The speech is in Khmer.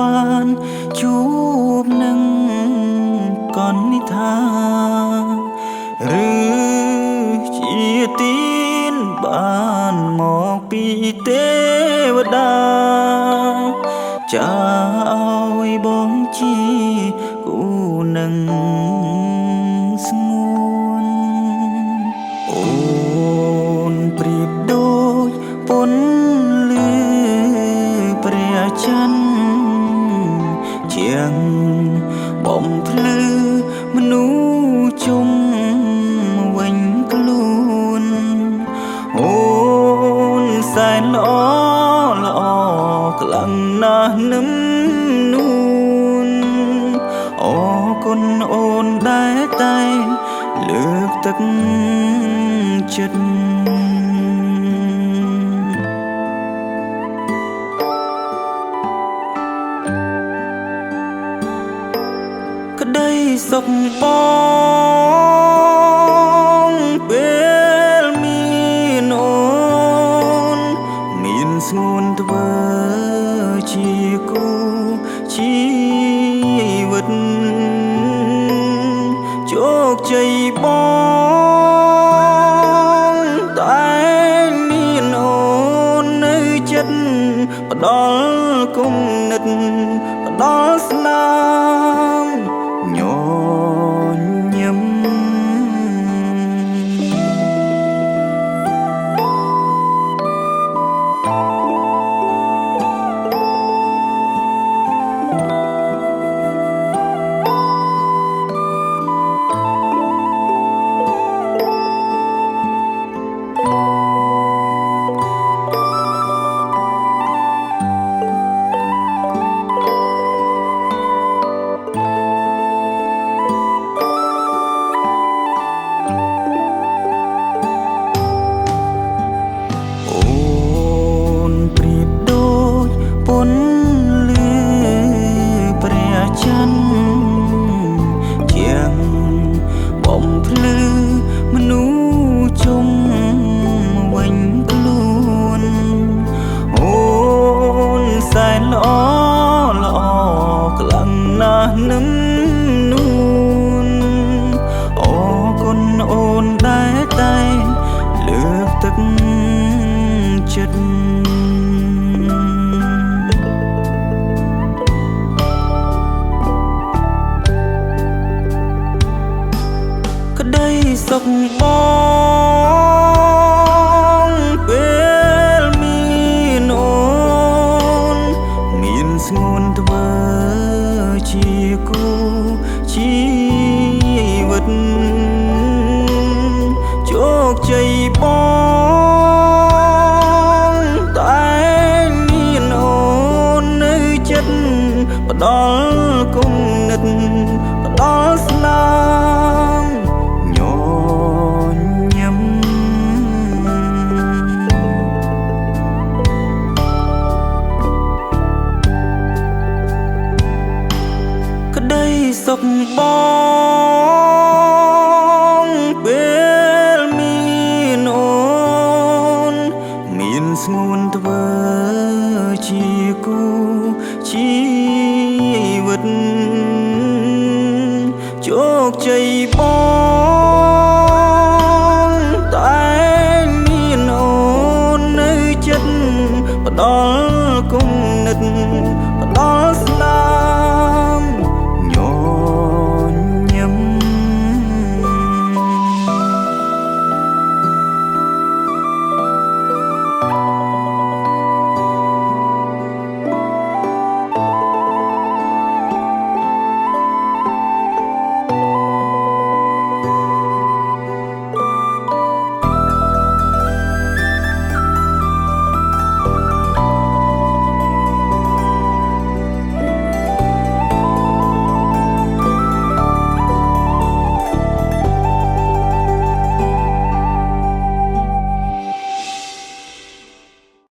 បានជួបនឹងកននិថាឬជាទានបានមកពីទេវតាចាឲ្យបងជាគូនឹងស្ងួនអូនប្រៀបដូចពន្លឺព្រះច័ន្ទជាងបំភ្លឺមនុស្សជុំវិញខ្លួនអូនសែនល្អល្អខ្លាំងណាស់នឹមនួនអរគុណអូនដែលតែលើកទឹកចិត្តក្តីសុខបងពេលមានអូនមានស្ងួនធ្វើជាគូជីវិតជោគជ័យបងតែមានអូននៅចិត្តផ្ដល់គុណិតផ្ដល់ស្នាមញញឹមបំភ្លឺមនុស្សជុំវិញខ្លួនអូនសែនល្អល្អខ្លាំងណាស់នឹមនួនអរគុណអូនដែលតែលើកទឹកចិត្តក្តីសុខបងពេលមានអូនមានស្ងួនធ្វើជាគូជីវិតជោគជ័យបងតែមានអូននៅចិត្តផ្ដល់គុណិតផ្ដល់ស្នាមក្តីសុខបងពេលមានអូនមានស្ងួនធ្វើជាគូជីវិតជោគជ័យ